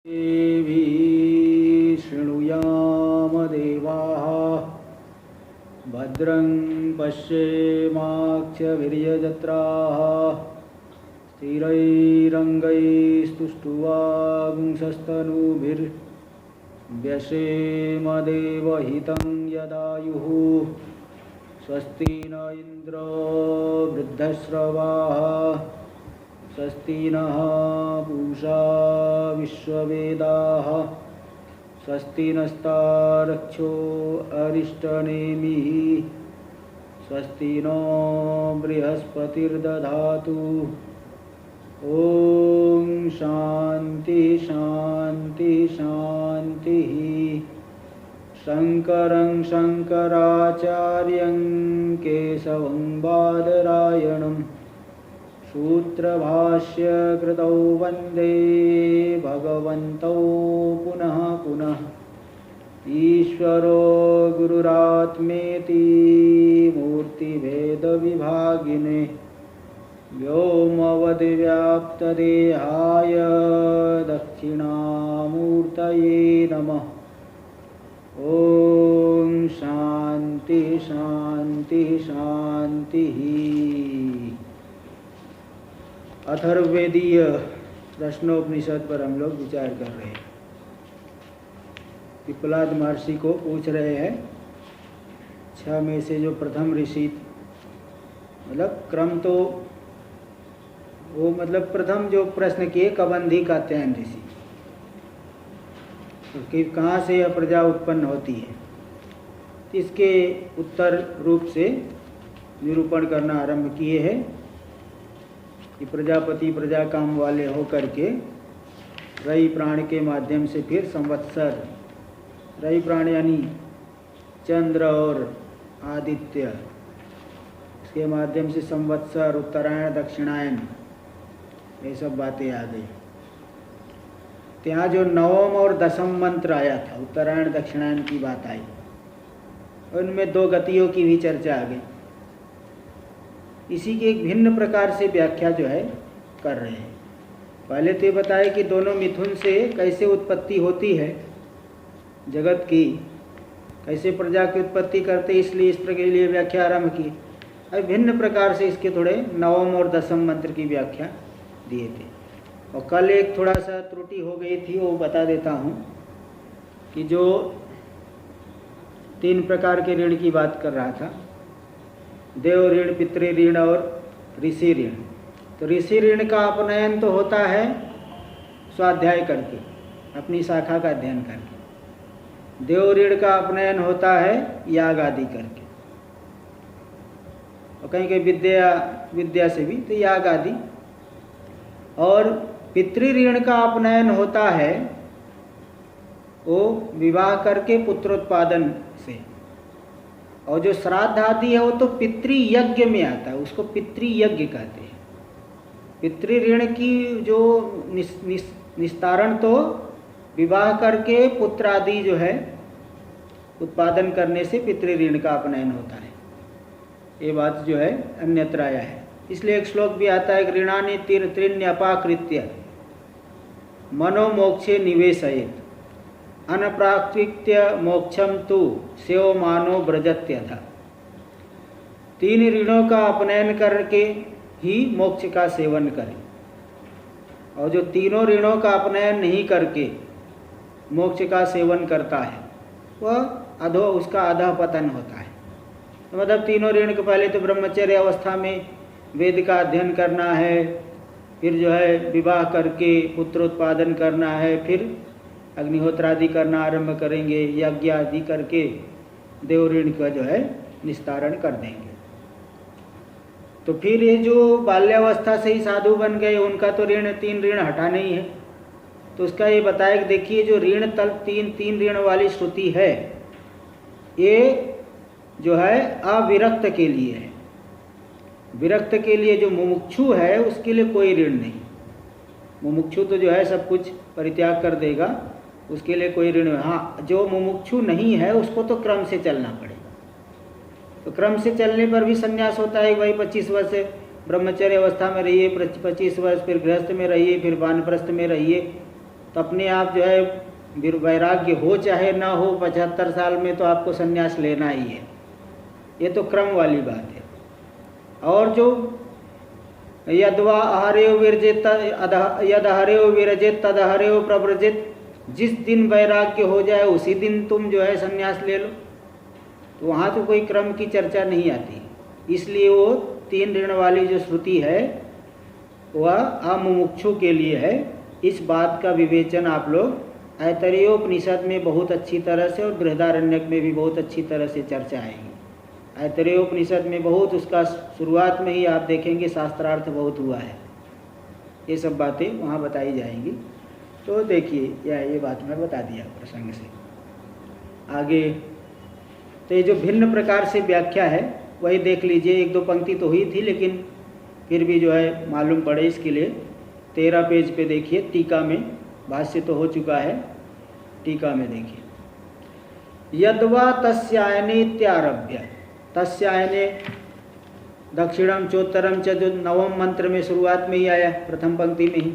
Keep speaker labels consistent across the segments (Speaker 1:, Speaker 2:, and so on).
Speaker 1: देवी शृणुयाम देवाः भद्रं पश्येमाक्षभिर्यजत्राः स्थिरैरङ्गैस्तुष्टुवांसस्तनूभिर्व्यसेम देवहितं यदायुः स्वस्ति न इन्द्रो वृद्धश्रवाः स्वस्ति नः पूषा विश्ववेदाः स्वस्ति नस्तारक्षो अरिष्टनेमिः स्वस्ति नो बृहस्पतिर्दधातु। ॐ शान्ति शान्ति शान्तिः। शङ्करं शङ्कराचार्यं केशवं बादरायणं सूत्रभाष्य कृतौ वन्दे भगवन्तौ पुनः पुनः। ईश्वरो गुरुरात्मेति मूर्तिभेदविभागिने व्योमवद्व्याप्तदेहाय दक्षिणामूर्तये नमः। ॐ शान्ति शान्ति शान्तिः। अथर्ववेदीय प्रश्नोपनिषद पर हम लोग विचार कर रहे हैं। पिपलाद महर्षि को पूछ रहे हैं 6 में से जो प्रथम ऋषि, मतलब क्रम तो वो, मतलब प्रथम जो प्रश्न किए कबंधी कात्यायन ऋषि, तो कि कहाँ से यह प्रजा उत्पन्न होती है, इसके उत्तर रूप से निरूपण करना आरंभ किए हैं कि प्रजापति प्रजा काम वाले होकर के रई प्राण के माध्यम से फिर संवत्सर, रई प्राण यानी चंद्र और आदित्य, इसके माध्यम से संवत्सर, उत्तरायण, दक्षिणायन, ये सब बातें आ गई। यहाँ जो नवम और दसम मंत्र आया था, उत्तरायण दक्षिणायन की बात आई, उनमें 2 गतियों की भी चर्चा आ गई। इसी की एक भिन्न प्रकार से व्याख्या जो है कर रहे हैं। पहले तो ये बताया कि दोनों मिथुन से कैसे उत्पत्ति होती है जगत की, कैसे प्रजा की उत्पत्ति करते, इसलिए इस प्रकार के लिए व्याख्या आरंभ की। अब भिन्न प्रकार से इसके थोड़े नवम और दसम मंत्र की व्याख्या दिए थे। और कल एक थोड़ा सा त्रुटि हो गई थी, वो बता देता हूँ कि जो 3 प्रकार के ऋण की बात कर रहा था, देव ऋण, पितृ ऋण और ऋषि ऋण। तो ऋषि ऋण का अपनयन तो होता है स्वाध्याय करके, अपनी शाखा का अध्ययन करके। देव ऋण का अपनयन होता है याग आदि करके, और कहीं कहीं विद्या से भी, तो याग आदि। और पितृ ऋण का अपनयन होता है वो विवाह करके पुत्रोत्पादन से। और जो श्राद्ध आदि है वो तो पितृयज्ञ में आता है, उसको पितृयज्ञ कहते हैं। पितृ ऋण की जो निस्तारण तो विवाह करके पुत्र आदि जो है उत्पादन करने से पितृ ऋण का अपनयन होता है। ये बात जो है अन्यत्र आया है। इसलिए एक श्लोक भी आता है, ऋणानि त्रीण्यपाकृत्य मनोमोक्षे निवेशयेत् अनप्राकृत्य मोक्षम तु स्योमानो व्रजत्यथ। 3 ऋणों का अपनयन करके ही मोक्ष का सेवन करें, और जो तीनों ऋणों का अपनयन नहीं करके मोक्ष का सेवन करता है वह उसका अधः पतन होता है। तो मतलब तीनों ऋण के पहले तो ब्रह्मचर्य अवस्था में वेद का अध्ययन करना है, फिर जो है विवाह करके पुत्र उत्पादन करना है, फिर अग्निहोत्र आदि करना आरंभ करेंगे, यज्ञ आदि करके देव ऋण का जो है निस्तारण कर देंगे। तो फिर ये जो बाल्यावस्था से ही साधु बन गए, उनका तो 3 ऋण हटाना ही है। तो उसका ये बताया कि देखिए जो ऋण तल 3 ऋण वाली श्रुति है, ये जो है अविरक्त के लिए है। विरक्त के लिए जो मुमुक्षु है उसके लिए कोई ऋण नहीं। मुमुक्षु तो जो है सब कुछ परित्याग कर देगा, उसके लिए कोई ऋण। हाँ, जो मुमुक्षु नहीं है उसको तो क्रम से चलना पड़ेगा। तो क्रम से चलने पर भी संन्यास होता है। वही 25 वर्ष ब्रह्मचर्य अवस्था में रहिए, 25 वर्ष फिर गृहस्थ में रहिए, फिर वानप्रस्थ में रहिए, तो अपने आप जो है वैराग्य हो चाहे ना हो 75 साल में तो आपको संन्यास लेना ही है। ये तो क्रम वाली बात है। और जो यद्वा अहरेव विरजित यद अहरेव विरजित तद अहरेव प्रव्रजित, जिस दिन वैराग्य हो जाए उसी दिन तुम जो है संन्यास ले लो, तो वहाँ तो कोई क्रम की चर्चा नहीं आती। इसलिए वो 3 ऋण वाली जो श्रुति है वह अमुमुक्षु के लिए है। इस बात का विवेचन आप लोग ऐतरेयोपनिषद में बहुत अच्छी तरह से और बृहदारण्यक में भी बहुत अच्छी तरह से चर्चा आएगी। ऐतरेयोपनिषद में बहुत उसका शुरुआत में ही आप देखेंगे शास्त्रार्थ बहुत हुआ है, ये सब बातें वहाँ बताई जाएंगी। तो देखिए ये बात मैं बता दिया प्रसंग से। आगे तो ये जो भिन्न प्रकार से व्याख्या है वही देख लीजिए। 1-2 पंक्ति तो हुई थी, लेकिन फिर भी जो है मालूम पड़े इसके लिए 13 पेज पे देखिए, टीका में। भाष्य तो हो चुका है, टीका में देखिए। यद्वा तस्यायनेत्यारभ्य, तस्यायने दक्षिणम चोत्तरम च, जो 9वें मंत्र में शुरुआत में ही आया, प्रथम पंक्ति में ही,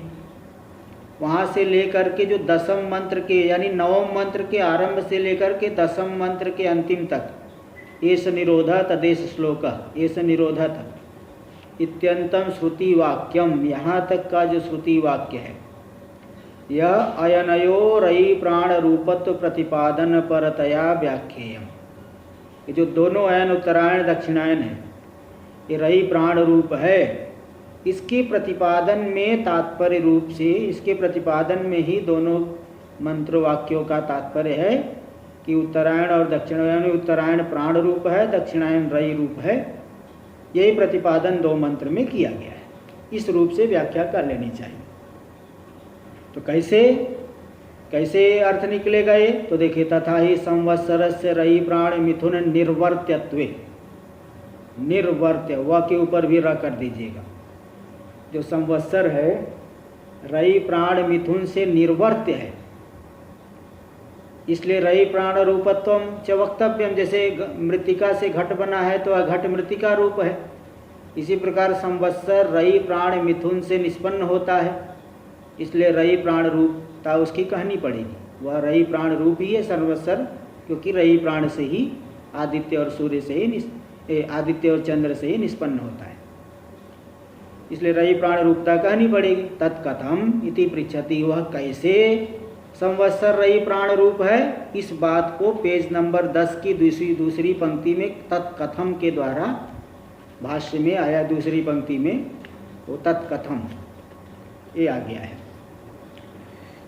Speaker 1: वहाँ से लेकर के जो 10वें मंत्र के यानी 9वें मंत्र के आरंभ से लेकर के 10वें मंत्र के अंतिम तक, एष निरोधा तदेश श्लोक, एष निरोधा इत्यंतम श्रुति वाक्यम, यहाँ तक का जो श्रुति वाक्य है, यह अयनयो रयि प्राण रूपत्व प्रतिपादन परतया व्याख्येयम। ये जो दोनों अयन उत्तरायण दक्षिणायन है, ये रयि प्राण रूप है। इसके प्रतिपादन में तात्पर्य रूप से, इसके प्रतिपादन में ही दोनों मंत्र वाक्यों का तात्पर्य है कि उत्तरायण और दक्षिणायन, उत्तरायण प्राण रूप है, दक्षिणायन रयि रूप है। यही प्रतिपादन 2 मंत्र में किया गया है। इस रूप से व्याख्या कर लेनी चाहिए। तो कैसे अर्थ निकलेगा ये? तो देखिए, तथा ही संवत्सरस्य रयि प्राण मिथुन निर्वर्त्यत्वे, निर्वर्त्य व के ऊपर भी र कर दीजिएगा। जो संवत्सर है रयि प्राण मिथुन से निर्वर्त्य है, इसलिए रयि प्राण रूपत्वम च वक्तव्यम। जैसे मृत्तिका से घट बना है तो वह घट मृत्तिका रूप है, इसी प्रकार संवत्सर रयि प्राण मिथुन से निष्पन्न होता है, इसलिए रयि प्राण रूपता उसकी कहनी पड़ेगी। वह रयि प्राण रूप ही है संवत्सर, क्योंकि रयि प्राण से ही आदित्य और सूर्य से ही आदित्य और चंद्र से ही निष्पन्न होता है, इसलिए रयि प्राण रूपता कहनी पड़ेगी। तत्कथम इति पृच्छति, वह कैसे संवत्सर रयि प्राण रूप है, इस बात को पेज नंबर 10 की दूसरी पंक्ति में तत्कथम के द्वारा भाष्य में आया। दूसरी पंक्ति में वो तत्कथम ये आ गया है,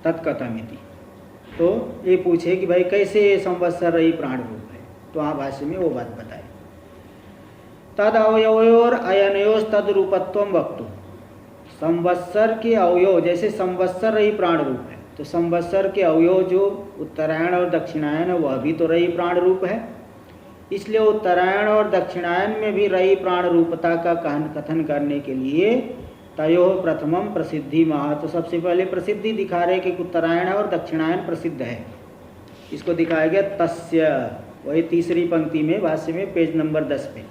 Speaker 1: तत्कथम इति। तो ये पूछे कि भाई कैसे संवत्सर रयि प्राण रूप है, तो वहाँ भाष्य में वो बात बताए। तद अवयवोर अयनयोस तद रूपत्वम वक्तु, संवत्सर के अवयव, जैसे संवत्सर रयि प्राण रूप है, तो संवत्सर के अवयव जो उत्तरायण और दक्षिणायन है वह भी तो रयि प्राण रूप है, इसलिए उत्तरायण और दक्षिणायन में भी रयि प्राण रूपता का कथन करने के लिए तयो प्रथमम प्रसिद्धि महा, तो सबसे पहले प्रसिद्धि दिखा रहे कि उत्तरायण और दक्षिणायन प्रसिद्ध है। इसको दिखाया गया तस्य, वही तीसरी पंक्ति में भाष्य में पेज नंबर 10 पे,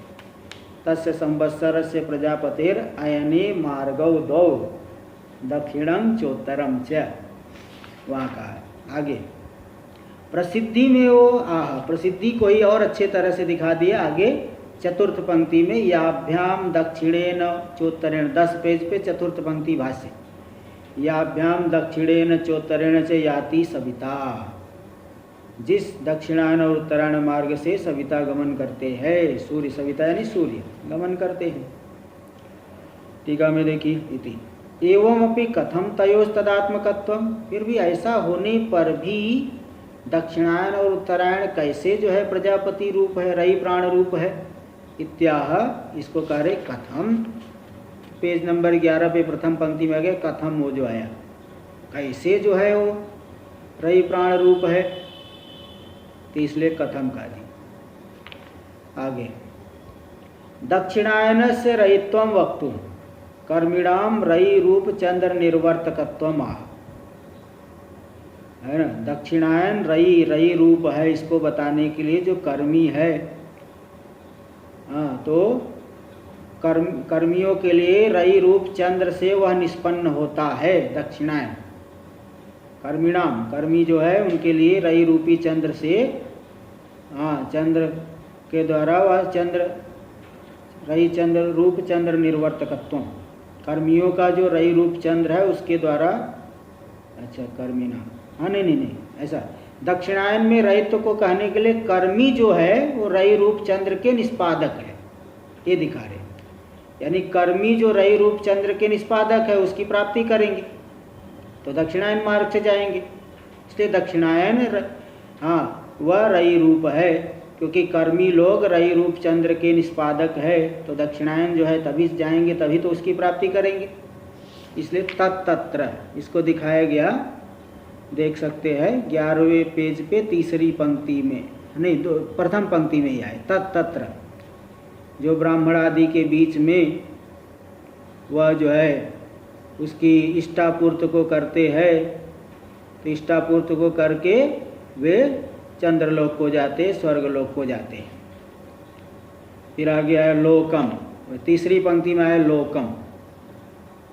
Speaker 1: तस्य संवत्सरस्य प्रजापतेर अयने मार्गौ दौ दक्षिणम चोत्तरम च, वहाँ का है। आगे प्रसिद्धि में वो प्रसिद्धि को ही और अच्छे तरह से दिखा दिया। आगे चतुर्थ पंक्ति में याभ्याम दक्षिणेन चोत्तरेण, 10 पेज पे चतुर्थ पंक्ति भाष्य, याभ्याम दक्षिणेन चोत्तरेण च याति सविता, जिस दक्षिणायन और उत्तरायण मार्ग से सविता गमन करते हैं, सूर्य सविता यानी सूर्य गमन करते हैं। टीका में देखिए, इति एवं अपि कथम तयोस्तदात्मकत्वम, फिर भी ऐसा होने पर भी दक्षिणायन और उत्तरायण कैसे जो है प्रजापति रूप है, रयि प्राण रूप है। इत्याह, इसको कह रहे कथम, पेज नंबर 11 पे प्रथम पंक्ति में आ गया कथम, वो जो आया कैसे जो है वो रयि प्राण रूप है, तो इसलिए कथम का दी। आगे दक्षिणायन से रयित्वम वक्तुम कर्मिणाम रयि रूप चंद्र निर्वर्तकत्वम आह, है ना। दक्षिणायन रयि रूप है, इसको बताने के लिए जो कर्मी है, हाँ, तो कर्मियों के लिए रयि रूप चंद्र से वह निष्पन्न होता है दक्षिणायन। कर्मिणाम, कर्मी जो है उनके लिए रई रूपी चंद्र से, हाँ, चंद्र के द्वारा वह चंद्र रई चंद्र रूप चंद्र निर्वर्तकत्व, कर्मियों का जो रई रूप चंद्र है उसके द्वारा, अच्छा कर्मिणाम, हाँ नहीं ऐसा दक्षिणायन में रहित्व को कहने के लिए कर्मी जो है वो रई रूप चंद्र के निष्पादक है, ये दिखा रहे। यानी कर्मी जो रई रूप चंद्र के निष्पादक है उसकी प्राप्ति करेंगे तो दक्षिणायन मार्ग से जाएंगे। इसलिए दक्षिणायन हाँ वह रई रूप है, क्योंकि कर्मी लोग रई रूप चंद्र के निष्पादक है तो दक्षिणायन जो है तभी जाएंगे, तभी तो उसकी प्राप्ति करेंगे। इसलिए तत्तत्र इसको दिखाया गया, देख सकते हैं 11वें पेज पे तीसरी पंक्ति में, नहीं प्रथम पंक्ति में ही आए, तत्तत्र जो ब्राह्मण आदि के बीच में वह जो है उसकी इष्टापूर्ति को करते हैं, तो इष्टापूर्ति को करके वे चंद्रलोक को जाते, स्वर्गलोक को जाते। फिर आगे आया लोकम, तीसरी पंक्ति में आया लोकम,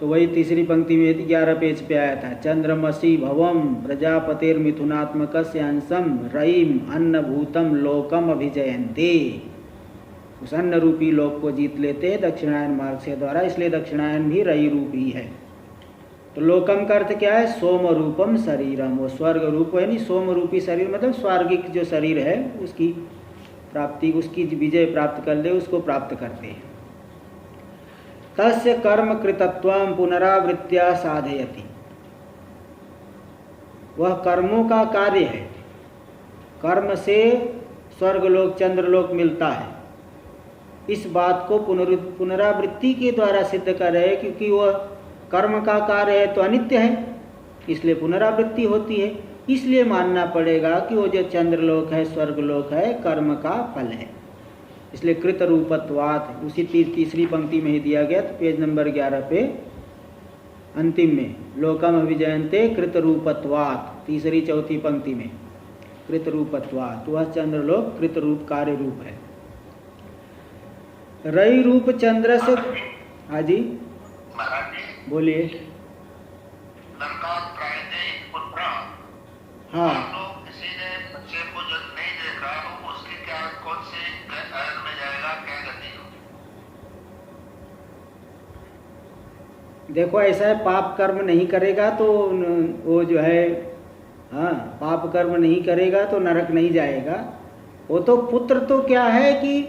Speaker 1: तो वही तीसरी पंक्ति में 11 पेज पे आया था, चंद्रमसी भवम प्रजापतिर्मिथुनात्मकस्य अंशम रईम अन्नभूतम लोकम अभिजयन्ते। उस अन्न रूपी लोक को जीत लेते हैं दक्षिणायन मार्ग से द्वारा, इसलिए दक्षिणायन भी रई रूप ही है। तो लोकम का अर्थ क्या है? सोम रूपम शरीरम, वो स्वर्ग रूप है, नहीं सोम रूपी शरीर मतलब स्वर्गिक जो शरीर है उसकी प्राप्ति, उसकी विजय प्राप्त कर ले, उसको प्राप्त करते हैं। तस्य कर्म कृतत्वम पुनरावृत्त्या साधयति, वह कर्मों का कार्य है, कर्म से स्वर्गलोक चंद्रलोक मिलता है, इस बात को पुनरावृत्ति के द्वारा सिद्ध कर रहे हैं, क्योंकि वह कर्म का कार्य है तो अनित्य है, इसलिए पुनरावृत्ति होती है। इसलिए मानना पड़ेगा कि वो जो चंद्रलोक है स्वर्गलोक है कर्म का फल है, इसलिए कृत रूपत्वात्, उसी तीसरी पंक्ति में ही दिया गया, तो पेज नंबर 11 पे अंतिम में लोकम अभिजयन्ते कृत रूपत्वात्, तीसरी चौथी पंक्ति में कृत रूपत्वात्, वह चंद्रलोक कृत रूप कार्य रूप है। रई रूप चंद्र से, हाँ जी बोलिए। हाँ
Speaker 2: किसी ने बच्चे को जब नहीं देखा तो उसकी क्या कौन से आयन में जाएगा, क्या गति होगी?
Speaker 1: देखो ऐसा है, पाप कर्म नहीं करेगा तो वो जो है, हाँ पाप कर्म नहीं करेगा तो नरक नहीं जाएगा। वो तो पुत्र तो क्या है कि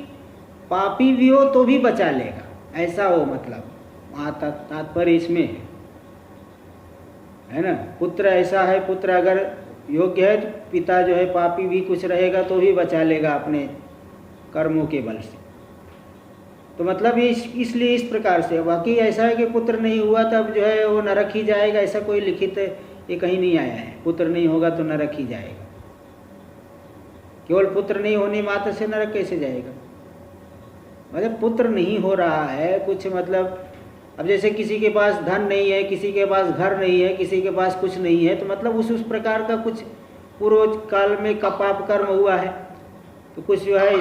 Speaker 1: पापी भी हो तो भी बचा लेगा, ऐसा हो, मतलब वहाँ तक तात्पर्य इसमें है ना। पुत्र ऐसा है, पुत्र अगर योग्य है तो पिता जो है पापी भी कुछ रहेगा तो भी बचा लेगा अपने कर्मों के बल से। तो मतलब ये इसलिए इस प्रकार से, बाकी ऐसा है कि पुत्र नहीं हुआ तब जो है वो नरक ही जाएगा, ऐसा कोई लिखित ये कहीं नहीं आया है, पुत्र नहीं होगा तो नरक ही जाएगा। केवल पुत्र नहीं होने मात्र से नरक कैसे जाएगा? मतलब पुत्र नहीं हो रहा है कुछ, मतलब अब जैसे किसी के पास धन नहीं है, किसी के पास घर नहीं है, किसी के पास कुछ नहीं है, तो मतलब उस प्रकार का कुछ पूर्व काल में का पाप कर्म हुआ है, तो कुछ जो है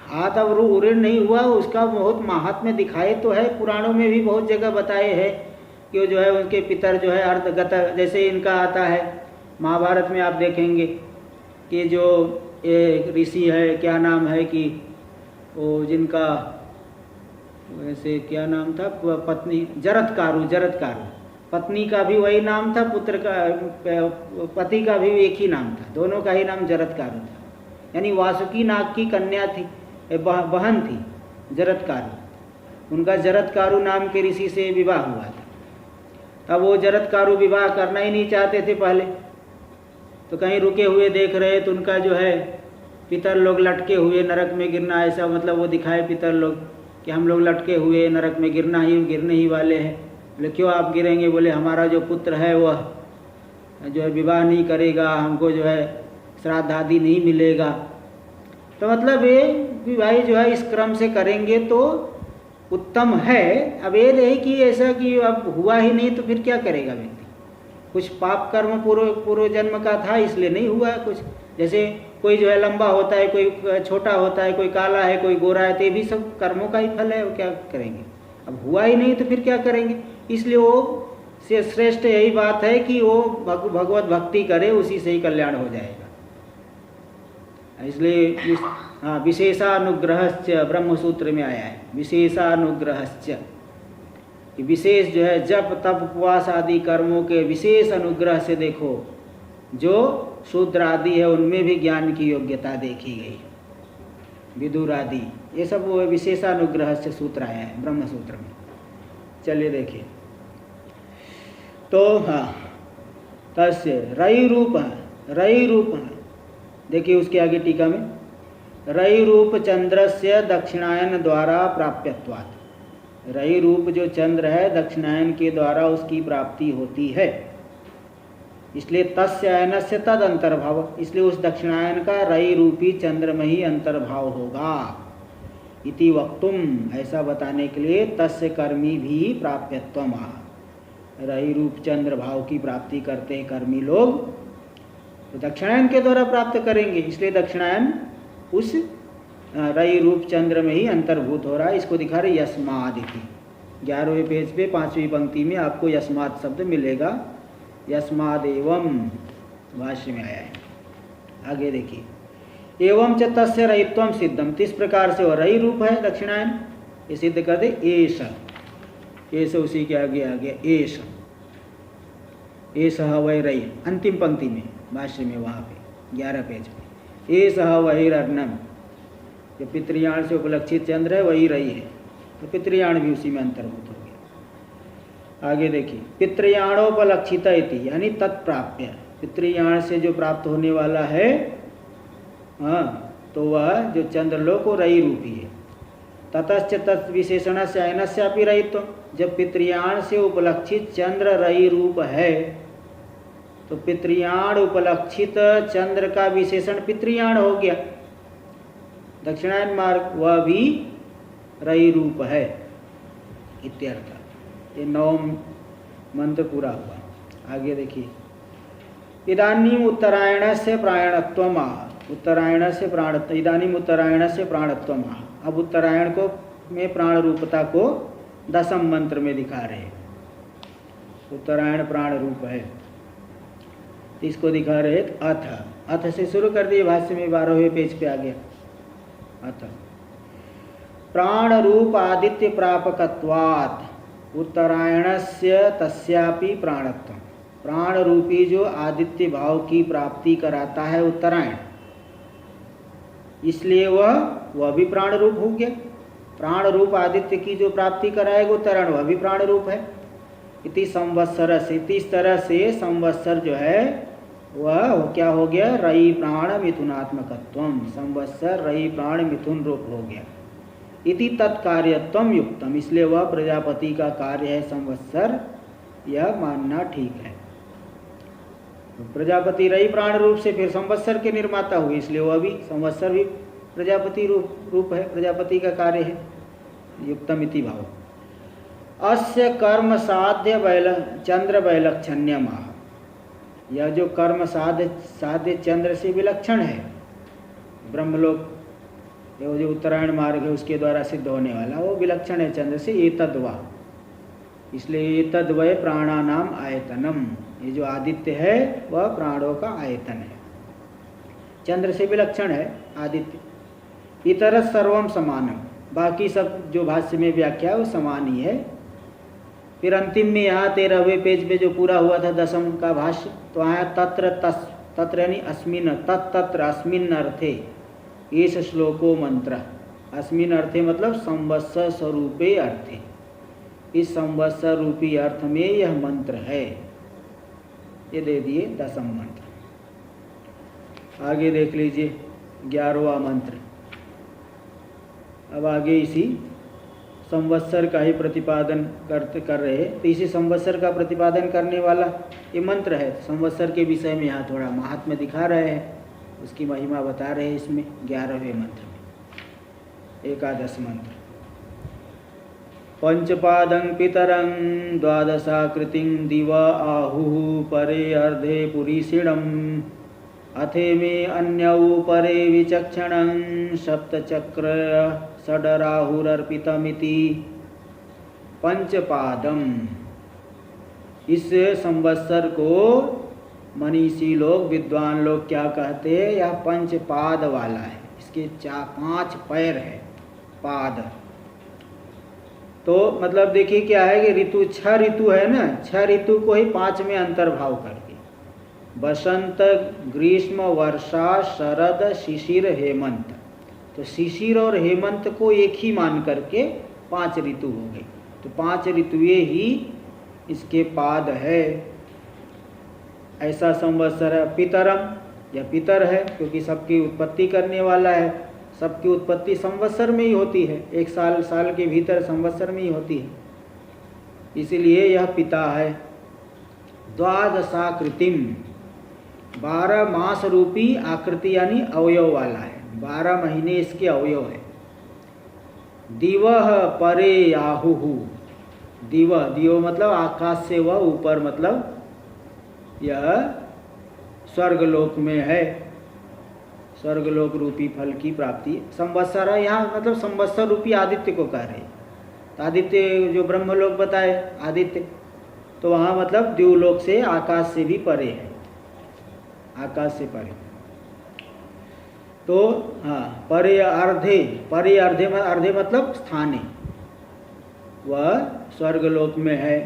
Speaker 1: हाँ तब ऋण नहीं हुआ, उसका बहुत महात्म्य दिखाए तो है, पुराणों में भी बहुत जगह बताए हैं कि वो जो है उनके पितर जो है अर्धगत, जैसे इनका आता है महाभारत में आप देखेंगे कि जो एक ऋषि है, क्या नाम है कि वो जिनका वैसे क्या नाम था, पत्नी जरत्कारु, पत्नी का भी वही नाम था, पुत्र का पति का भी एक ही नाम था, दोनों का ही नाम जरत्कारु था। यानी वासुकी नाग की कन्या थी, बहन थी जरत्कारु, उनका जरत्कारु नाम के ऋषि से विवाह हुआ था। तब वो जरत्कारु विवाह करना ही नहीं चाहते थे पहले, तो कहीं रुके हुए देख रहे तो उनका जो है पितर लोग लटके हुए नरक में गिरना, ऐसा मतलब वो दिखाए पितर लोग कि हम लोग लटके हुए नरक में गिरने ही वाले हैं। बोले क्यों आप गिरेंगे? बोले हमारा जो पुत्र है वह जो है विवाह नहीं करेगा, हमको जो है श्राद्ध आदि नहीं मिलेगा। तो मतलब ये विवाह जो है इस क्रम से करेंगे तो उत्तम है। अब ये नहीं कि ऐसा कि अब हुआ ही नहीं तो फिर क्या करेगा व्यक्ति? कुछ पाप कर्म पूर्व जन्म का था इसलिए नहीं हुआ कुछ, जैसे कोई जो है लंबा होता है, कोई छोटा होता है, कोई काला है, कोई गोरा है, तो ये भी सब कर्मों का ही फल है, वो क्या करेंगे? अब हुआ ही नहीं तो फिर क्या करेंगे? इसलिए वो उससे श्रेष्ठ यही बात है कि वो भगवत भक्ति करे, उसी से ही कल्याण हो जाएगा। इसलिए हाँ, विशेषानुग्रहश्च ब्रह्म सूत्र में आया है, विशेषानुग्रहश्च, कि विशेष जो है जप तप उपवास आदि कर्मों के विशेष अनुग्रह से देखो, जो शूद्र आदि है उनमें भी ज्ञान की योग्यता देखी गई, विदुर आदि, ये सब वो विशेषानुग्रह से सूत्र आया है ब्रह्म सूत्र में। चलिए देखिए, तो हाँ, तस्य रई रूप है, रई रूप है, देखिए उसके आगे टीका में, रई रूप चंद्रस्य दक्षिणायन द्वारा प्राप्यत्वात्, रई रूप जो चंद्र है दक्षिणायन के द्वारा उसकी प्राप्ति होती है, इसलिए तस्य अयनस्य तद अंतर्भाव, इसलिए उस दक्षिणायन का रई रूपी चंद्र में ही अंतर्भाव होगा। इति वक्तुम, ऐसा बताने के लिए तस्य कर्मी भी प्राप्यत्वम, रई रूप चंद्र भाव की प्राप्ति करते हैं कर्मी लोग, तो दक्षिणायन के द्वारा प्राप्त करेंगे, इसलिए दक्षिणायन उस रई रूप चंद्र में ही अंतर्भूत हो रहा है। इसको दिखा रहे यस्माद की 11वें पेज पे 5वीं पंक्ति में आपको यस्माद शब्द मिलेगा, यस्माद एवं भाष्य में आया है। आगे देखिए, एवं च तस्य रयित्वम सिद्धम, किस प्रकार से वो रई रूप है दक्षिणायन, ये सिद्ध कर दे। एष उसी के आगे आ गया, एष वै रई, अंतिम पंक्ति में भाष्य में वहाँ पे 11 पेज पे, एष वही अर्णम, जो पितृयाण से उपलक्षित चंद्र है वही रई है, तो पितृयाण भी उसी में अंतर्भूत हो गया। आगे देखिए, पितृयाणोपलक्षित इति, यानी तत्प्राप्य, पितृयाण से जो प्राप्त होने वाला है, हाँ, तो वह जो चंद्रलोक वो रई रूपी है। ततश्च तत्विशेषण से अयनस्यापि रयित्व, जब पितृयाण से उपलक्षित चंद्र रई रूप है, तो पितृयाण उपलक्षित चंद्र का विशेषण पितृयाण हो गया, दक्षिणायन मार्ग वह भी रई रूप है इत्यर्थ। ये 9वां मंत्र पूरा हुआ। आगे देखिए, इदानीम उत्तरायण से प्रायणत्वम, उत्तरायण से प्राण, इदानीम उत्तरायण से प्राणत्वम, अब उत्तरायण को में प्राण रूपता को 10वें मंत्र में दिखा रहे हैं। उत्तरायण प्राण रूप है, इसको दिखा रहे अथ, अथ से शुरू कर दिए भाष्य में, 12वें पेज पे आ गया। अथ प्राण रूप आदित्य प्रापकत्वात् उत्तरायणस्य तस्यापि प्राणत्वम, प्राण रूपी जो आदित्य भाव की प्राप्ति कराता है उत्तरायण, इसलिए वह भी प्राण रूप हो गया। प्राण रूप आदित्य की जो प्राप्ति कराएगा उत्तरायण, वह भी प्राण रूप है। इति संवत्सर से, इस तरह से संवत्सर जो है वह क्या हो गया, रई प्राण मिथुनात्मकत्वम, संवत्सर रई प्राण मिथुन रूप हो गया। इति तत्कार्यत्वम युक्तम, इसलिए वह प्रजापति का कार्य है संवत्सर, यह मानना ठीक है। तो प्रजापति रई प्राण रूप से फिर संवत्सर के निर्माता हुए, इसलिए वह भी संवत्सर भी प्रजापति रूप है, प्रजापति का कार्य है। युक्तम इति भाव। अस्य कर्म साध्य चंद्र वैलक्षण्यम, यह जो कर्म साध्य चंद्र से विलक्षण है, ब्रह्मलोक ये जो उत्तरायण मार्ग है उसके द्वारा सिद्ध होने वाला, वो विलक्षण है चंद्र से, एतद्वा, इसलिए एतद्वय प्राणानाम आयतनम, ये जो आदित्य है वह प्राणों का आयतन है, चंद्र से विलक्षण है आदित्य। इतर सर्वम समानम, बाकी सब जो भाष्य में व्याख्या है वो समान ही है। फिर अंतिम में यहाँ 13वें पेज पे जो पूरा हुआ था 10वें का भाष्य, तो आया तत्र यानी अस्मिन, तत्र अस्मिन अर्थे एष श्लोको मंत्र, अस्मिन अर्थे मतलब संवत्सर स्वरूपे अर्थे, इस संवत्सर रूपी अर्थ में यह मंत्र है। ये दे दिए 10वां मंत्र। आगे देख लीजिए 11वां मंत्र। अब आगे इसी संवत्सर का ही प्रतिपादन कर रहे हैं, तो इसी संवत्सर का प्रतिपादन करने वाला ये मंत्र है। संवत्सर के विषय में यहाँ थोड़ा महात्म्य दिखा रहे हैं, उसकी महिमा बता रहे हैं इसमें 11वें मंत्र में। 11वां मंत्र। पंचपादं पितरं द्वादशाकृतिं दिवा आहुः परे अर्धे पुरीषिणम् अथे में अन्यौ परे विचक्षणं सप्तचक्र षडराहुरर्पितमिति। पंचपादम, इस संवत्सर को मनीषी लोग, विद्वान लोग क्या कहते हैं, यह पंच पाद वाला है, इसके 5 पैर है, पाद। तो मतलब देखिए क्या है कि ऋतु 6 ऋतु है ना, 6 ऋतु को ही 5 में अंतर्भाव करके, बसंत, ग्रीष्म, वर्षा, शरद, शिशिर, हेमंत। तो शिशिर और हेमंत को एक ही मान करके 5 ऋतु हो गई। तो 5 ऋतुएं ही इसके पाद है। ऐसा संवत्सर है। पितरम, या पितर है क्योंकि सबकी उत्पत्ति करने वाला है, सबकी उत्पत्ति संवत्सर में ही होती है, एक साल के भीतर संवत्सर में ही होती है, इसीलिए यह पिता है। द्वादशाकृतिम, 12 मास रूपी आकृति यानी अवयव वाला है, 12 महीने इसके अवयव है। दिवह परे याहुहु, दिव मतलब आकाश से वह ऊपर, मतलब यह स्वर्गलोक में है, स्वर्गलोक रूपी फल की प्राप्ति। संवत्सर है यहाँ, मतलब संवत्सर रूपी आदित्य को कह रहे हैं। तो आदित्य जो ब्रह्मलोक बताए आदित्य, तो वहाँ मतलब द्युलोक से, आकाश से भी परे है, आकाश से परे। तो हाँ, परे अर्धे, परे अर्धे मतलब स्थाने, वह स्वर्गलोक में है,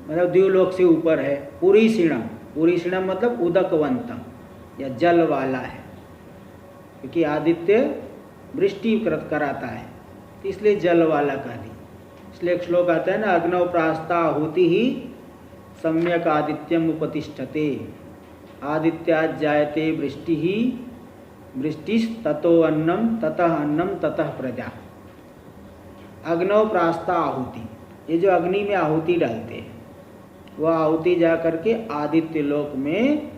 Speaker 1: मतलब द्युलोक से ऊपर है। पुरीषिणम, पुरीषिणम मतलब उदकवंतम या जल वाला है, क्योंकि आदित्य वृष्टि कराता है, तो इसलिए जल वाला कह दी। इसलिए एक श्लोक आता है ना, अग्नौ प्रास्ता आहुति ही सम्यक आदित्यम उपतिष्ठते, आदित्याज जायते वृष्टि ही वृष्टिस ततो अन्नम ततः अन्नम ततः प्रजा। अग्नौ प्रास्ता आहुति, ये जो अग्नि में आहुति डालते हैं, वह आहुति जा करके आदित्य लोक में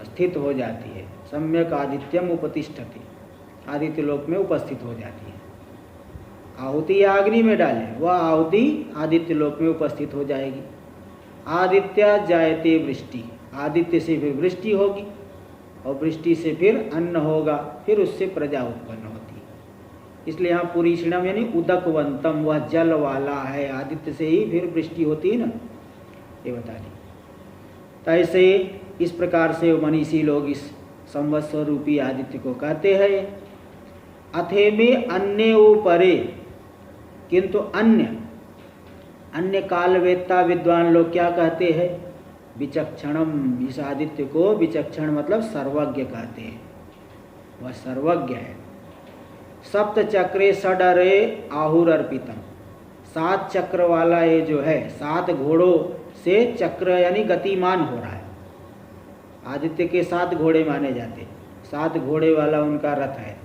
Speaker 1: स्थित हो जाती है। सम्यक आदित्यम उपतिष्ठते, आदित्य लोक में उपस्थित हो जाती है। आहुति या अग्नि में डाले, वह आहुति आदित्य लोक में उपस्थित हो जाएगी। आदित्य जायते वृष्टि, आदित्य से फिर वृष्टि होगी, और वृष्टि से फिर अन्न होगा, फिर उससे प्रजा उत्पन्न होती है। इसलिए यहाँ पुरीषिणम यानी उदकवंतम, वह जल वाला है, आदित्य से ही फिर वृष्टि होती है ना, ये बता दी। तो ऐसे इस प्रकार से मनीषी लोग इस संवत्सर रूपी आदित्य को कहते हैं। अथे में अन्य ऊपरे, किंतु अन्य कालवेत्ता विद्वान लोग क्या कहते हैं, विचक्षणम, इस आदित्य को विचक्षण मतलब सर्वज्ञ कहते हैं, वह सर्वज्ञ है। सप्त चक्रे षडरे आहुर अर्पितम, 7 चक्र वाला ये जो है, 7 घोड़ों से चक्र यानी गतिमान हो रहा है। आदित्य के 7 घोड़े माने जाते, 7 घोड़े वाला उनका रथ है,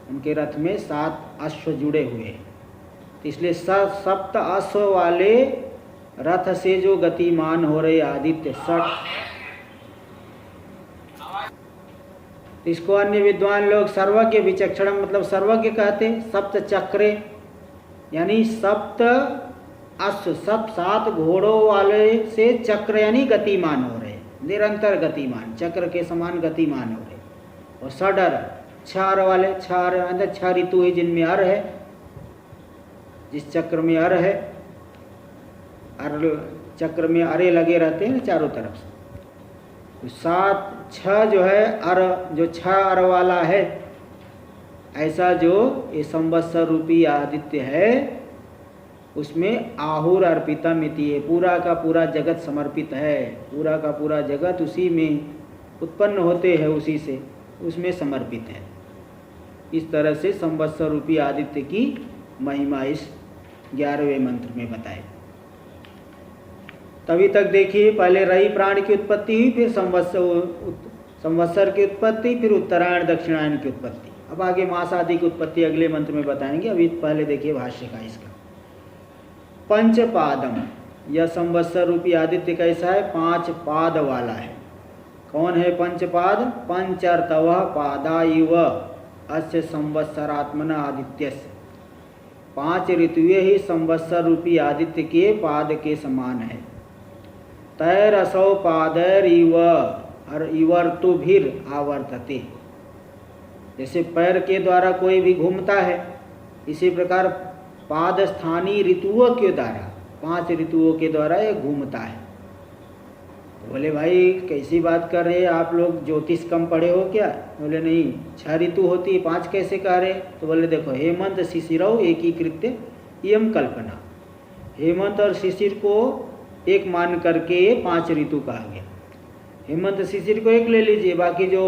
Speaker 1: उनके रथ में 7 अश्व जुड़े हुए हैं, इसलिए सप्त अश्व वाले रथ से जो गतिमान हो रहे आदित्य इसको अन्य विद्वान लोग सर्वज्ञ विचक्षण मतलब सर्वज्ञ कहते। सप्त चक्रे यानी सप्त अश्व, 7 घोड़ों वाले से चक्र यानी गतिमान हो रहे, निरंतर गतिमान, चक्र के समान गतिमान हो रहे। और षडर, 6 वाले, 6 ऋतु है जिनमें अर है, जिस चक्र में अर है, अर चक्र में अरे लगे रहते हैं ना चारों तरफ से, तो 6 जो है अर, जो 6 अर वाला है, ऐसा जो ये संवत्सर रूपी आदित्य है उसमें आहुर अर्पितम इति है, पूरा का पूरा जगत समर्पित है, पूरा का पूरा जगत उसी में उत्पन्न होते हैं, उसी से उसमें समर्पित है। इस तरह से संवत्सर रूपी आदित्य की महिमा इस 11वें मंत्र में बताए। तभी तक देखिए, पहले रही प्राण की उत्पत्ति हुई, फिर संवत्सर की उत्पत्ति, फिर उत्तरायण दक्षिणायन की उत्पत्ति। अब आगे मास आदि की उत्पत्ति अगले मंत्र में बताएंगे, अभी पहले देखिए भाष्य का इसका। पंचपादम, यह संवत्सर रूपी आदित्य कैसा है, 5 पाद वाला है। कौन है पंचपाद? पंचर्तवः पादा इव अस्य संवत्सरात्मना आदित्यस्य, 5 ऋतुएं ही संवत्सर रूपी आदित्य के पाद के समान है। तैरसौ पादैर इव और इवर्तुभिर आवर्तते, जैसे पैर के द्वारा कोई भी घूमता है, इसी प्रकार पाद स्थानीय ऋतुओं के द्वारा 5 ऋतुओं के द्वारा ये घूमता है। तो बोले भाई कैसी बात कर रहे हैं आप लोग, ज्योतिष कम पढ़े हो क्या? बोले नहीं, 6 ऋतु होती है, 5 कैसे कह रहे? तो बोले देखो, हेमंत शिशिरौ एकीकृत्य इयं कल्पना। हेमंत और शिशिर को एक मान करके 5 ऋतु कहा गया। हेमंत शिशिर को एक ले लीजिए, बाकी जो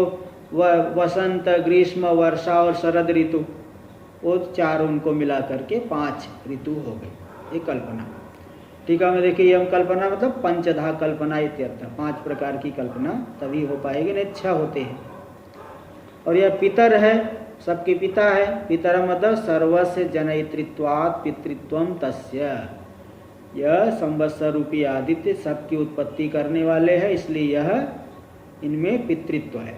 Speaker 1: वसंत, ग्रीष्म, वर्षा और शरद ऋतु, वो 4 उनको मिला करके 5 ऋतु हो गई। ये कल्पना। टीका में देखिए, यम कल्पना मतलब पंचधा कल्पना इत्यर्थ, 5 प्रकार की कल्पना तभी हो पाएगी, नहीं 6 होते हैं। और यह पितर है, सबके पिता है। पितर मतलब सर्वस्य जनयित्रित्वात् पितृत्वम तस्य। यह संवत्सर रूपी आदित्य सबकी उत्पत्ति करने वाले हैं, इसलिए यह इनमें पितृत्व है।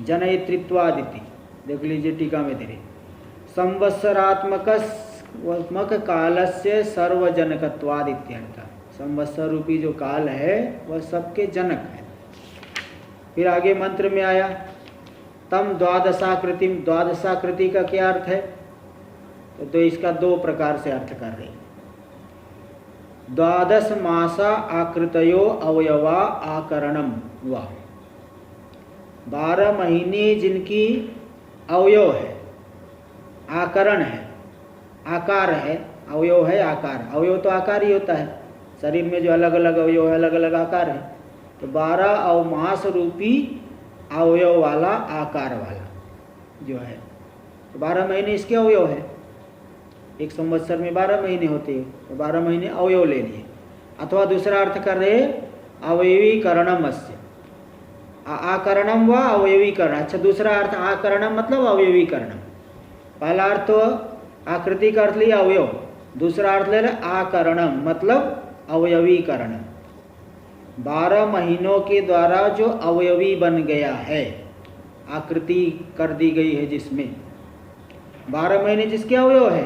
Speaker 1: जनयित्रित्वादिति देख लीजिए टीका में धीरे, संवत्सरात्मक कालस्य सर्वजनकत्वाद इत्यर्थ। संवत्सर रूपी जो काल है वह सबके जनक है। फिर आगे मंत्र में आया, तम द्वादशाकृति। द्वादशाकृति का क्या अर्थ है? तो इसका 2 प्रकार से अर्थ कर रहे हैं। 12 मासा आकृतयो अवयवा आकरणम वा। 12 महीने जिनकी अवयव है, आकरण है, आकार है, अवयव है आकार। अवयव तो आकार ही होता है, शरीर में जो अलग अलग अवयव है, अलग अलग आकार है। तो 12 अवमास रूपी अवयव वाला, आकार वाला जो है, तो 12 महीने इसके अवयव है। एक संवत्सर में 12 महीने होते हैं, तो 12 महीने अवयव ले लिए। अथवा दूसरा अर्थ कर रहे अवयवीकरणम अस्य, आकरणम व अवयवीकरण। अच्छा, दूसरा अर्थ आकरणम मतलब अवयवीकरणम। पहला अर्थ तो आकृति का अर्थ लिया अवयव, दूसरा अर्थ ले आकरणम मतलब अवयवीकरण। 12 महीनों के द्वारा जो अवयवी बन गया है, आकृति कर दी गई है जिसमें, 12 महीने जिसके अवयव है,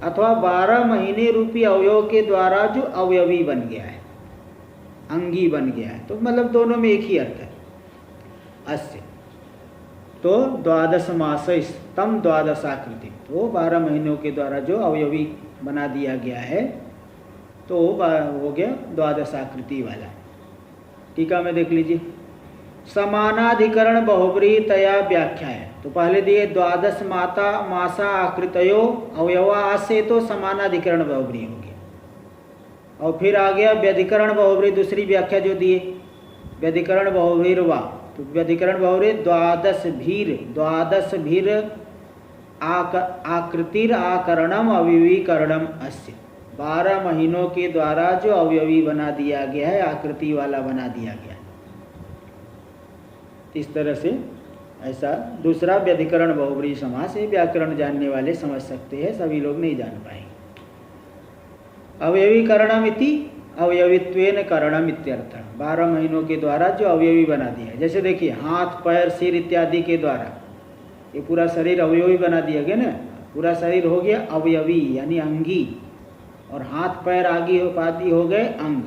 Speaker 1: अथवा 12 महीने रूपी अवयव के द्वारा जो अवयवी बन गया है, अंगी बन गया है, तो मतलब दोनों में एक ही अर्थ है अस्य। तो 12 मास तम 12 आकृति, तो 12 महीनों के द्वारा जो अवयवी बना दिया गया है, तो हो गया 12 आकृति वाला। टीका में देख लीजिए, समानाधिकरण बहुब्रीहि तया व्याख्या है। तो पहले दिए 12 मासा आकृतयो अवयवा से, तो समानाधिकरण बहुब्रीहि हो गया। और फिर आ गया व्यधिकरण बहुब्रीहि, दूसरी व्याख्या जो दिए व्यधिकरण बहुब्रीहिर्वा। तो व्यधिकरण बहुब्रीहि 12 भीर आकृतिर आकरणम अवयवीकरणम अस्य। 12 महीनों के द्वारा जो अवयवी बना दिया गया है, आकृति वाला बना दिया गया है। इस तरह से ऐसा दूसरा व्यधिकरण बहुब्रीहि समास है। व्याकरण जानने वाले समझ सकते हैं, सभी लोग नहीं जान पाएंगे। अवयवीकरणम इति अवयवित्वेन करणम इत्यर्थ। 12 महीनों के द्वारा जो अवयवी बना दिया है, जैसे देखिए हाथ, पैर, सिर इत्यादि के द्वारा ये पूरा शरीर अवयवी बना दिया गया ना। पूरा शरीर हो गया अवयवी यानी अंगी, और हाथ पैर आदि हो गए अंग।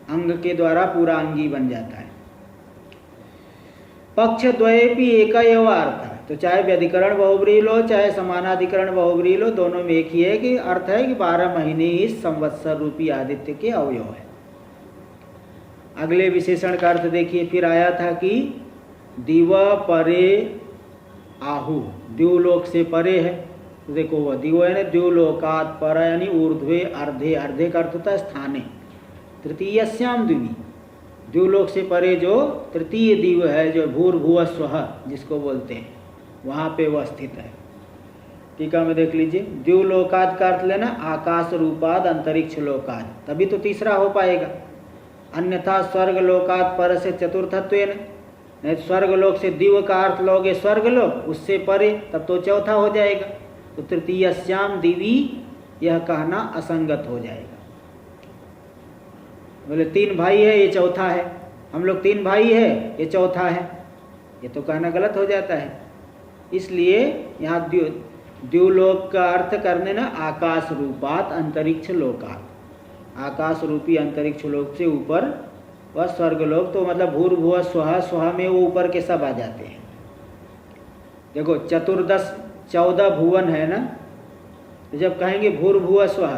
Speaker 1: अंग के द्वारा पूरा अंगी बन जाता है। पक्ष द्वयेपि एक एव अर्थ है। तो चाहे व्यधिकरण बहुब्रीहि लो, चाहे समानाधिकरण बहुब्रीहि लो, दोनों में एक ही है कि अर्थ है कि 12 महीने इस संवत्सर रूपी आदित्य के अवयव है। अगले विशेषण का अर्थ देखिए, फिर आया था कि दिव परे आहु, द्युलोक से परे है। तो देखो वह दिव है ना, द्युलोकात् पर यानी ऊर्ध्वे अर्धे, अर्धे का अर्थ होता है स्थाने, तृतीयस्याम द्विवी, द्युलोक से परे जो तृतीय दिव है, जो भूर्भुवः स्वः जिसको बोलते हैं, वहाँ पे वह स्थित है। टीका में देख लीजिए, द्युलोकाद का अर्थ लेना आकाश रूपाद अंतरिक्ष लोकाद, तभी तो तीसरा हो पाएगा। अन्यथा स्वर्ग लोकाद पर से चतुर्थत्वेन, नहीं स्वर्ग लोक से दिव का अर्थ लोगे स्वर्ग लोक, उससे परे, तब तो चौथा हो जाएगा। तो तृतीयस्याम दिवी यह कहना असंगत हो जाएगा। बोले 3 भाई है, ये चौथा है, हम लोग 3 भाई है, ये चौथा है, ये तो कहना गलत हो जाता है। इसलिए यहाँ द्युलोक का अर्थ करने ना आकाश रूपात अंतरिक्ष लोकात, आकाश रूपी अंतरिक्ष लोक से ऊपर वह स्वर्गलोक, तो मतलब भूर्भुवः स्वः, स्वः में वो ऊपर के सब आ जाते हैं। देखो 14 भुवन है ना, तो जब कहेंगे भूर्भुवः स्वः,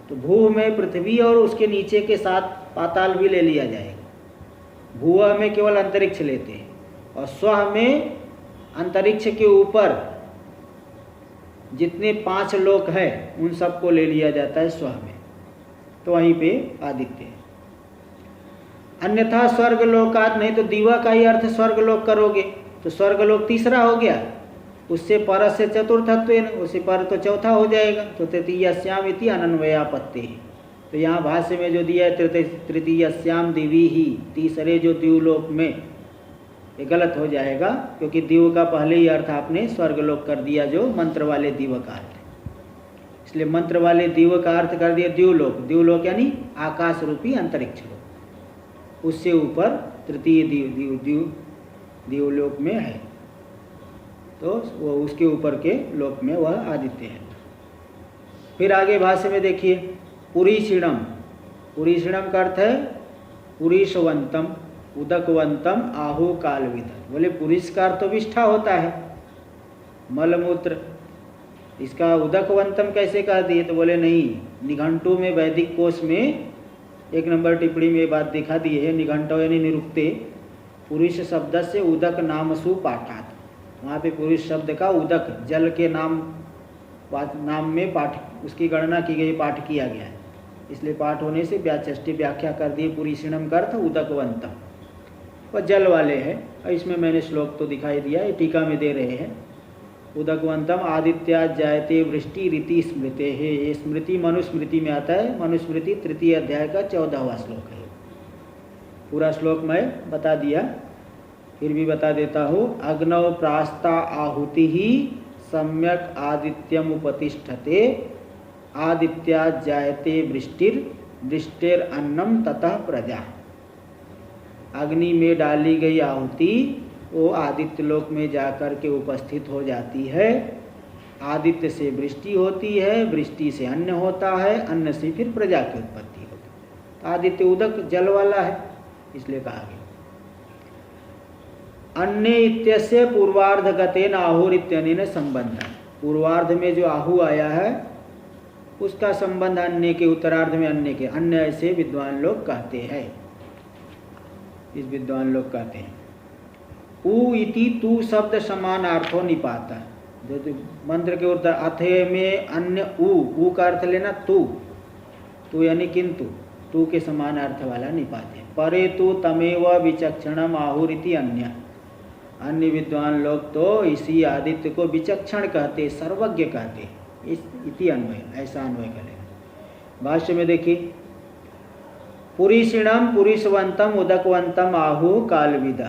Speaker 1: तो भू में पृथ्वी और उसके नीचे के साथ पाताल भी ले लिया जाएगा। भूव में केवल अंतरिक्ष लेते हैं और स्व में अंतरिक्ष के ऊपर जितने 5 लोक है उन सबको ले लिया जाता है स्व में, तो वहीं पे आदित्य है। अन्यथा स्वर्गलोकात, नहीं तो दिवा का ही अर्थ स्वर्गलोक करोगे तो स्वर्गलोक तीसरा हो गया, उससे पर से चतुर्थत्व, उससे पर तो चौथा हो जाएगा, तो तृतीयस्याम इति अनन्वयापत्ति। तो यहाँ भाष्य में जो दिया है तृतीयस्याम दिवी ही, तीसरे जो द्यूलोक में, ये गलत हो जाएगा क्योंकि दिव का पहले ही अर्थ आपने स्वर्गलोक कर दिया जो मंत्र वाले दिव का अर्थ है। इसलिए मंत्र वाले दिव का अर्थ कर दिया द्यूलोक। द्यूलोक यानी आकाश रूपी अंतरिक्ष लोक, उससे ऊपर तृतीय दिवलोक में है, तो वो उसके ऊपर के लोक में वह आदित्य है। फिर आगे भाष्य में देखिए पुरीषिणम। पुरीषिणम का अर्थ है पुरीषवंतम उदकवंतम आहु कालविद। बोले पुरुष का अर्थ तो विष्ठा होता है, मलमूत्र, इसका उदकवंतम कैसे कह दिए? तो बोले नहीं, निघंटु में वैदिक कोश में 1 नंबर टिप्पणी में ये बात दिखा दी है। निघंटो यानी निरुक्ते पुरुष शब्द से उदक नामसु पाठात, वहाँ पे पुरुष शब्द का उदक जल के नाम में पाठ, उसकी गणना की गई, पाठ किया गया है, इसलिए पाठ होने से व्याचष्टि व्याख्या कर दिए पुरीषिणम का अर्थ उदकवंतम, वह जल वाले हैं। और इसमें मैंने श्लोक तो दिखाई दिया, ये टीका में दे रहे हैं। उदकवंतम आदित्या जायते वृष्टि रीति स्मृते है, ये स्मृति मनुस्मृति में आता है। मनुस्मृति 3 अध्याय का 14वां श्लोक है। पूरा श्लोक मैं बता दिया, फिर भी बता देता हूँ। अग्नौ प्रास्ता आहुति ही सम्यक आदित्यम उपतिष्ठते, आदित्या जायते वृष्टिर अन्नम ततः प्रजा। अग्नि में डाली गई आहुति वो आदित्य लोक में जाकर के उपस्थित हो जाती है, आदित्य से वृष्टि होती है, वृष्टि से अन्न होता है, अन्न से फिर प्रजा की उत्पत्ति होती है। तो आदित्य उदक जल वाला है, इसलिए कहा गया। अन्य इत्यस्य पूर्वार्ध गतेन आहुरित्यनेन संबंध। पूर्वार्ध में जो आहु आया है उसका संबंध अन्य के, उत्तरार्ध में अन्य के, अन्य ऐसे विद्वान लोग कहते हैं, इस विद्वान लोग कहते हैं। उ इति तू शब्द समानार्थो निपाता, जो मंत्र के उत्तर अथे में अन्य उ का अर्थ लेना तू यानी किंतु, तू के समान अर्थ वाला निपाते। परे तू तमेव विचक्षणम आहुरिति अन्य विद्वान लोग तो इसी आदित्य को विचक्षण कहते, सर्वज्ञ कहते, इस इति अन्वय, ऐसा अन्वय करेगा। भाष्य में देखिए पुरीषिणम पुरीषवंतम उदकवंतम आहु कालविद,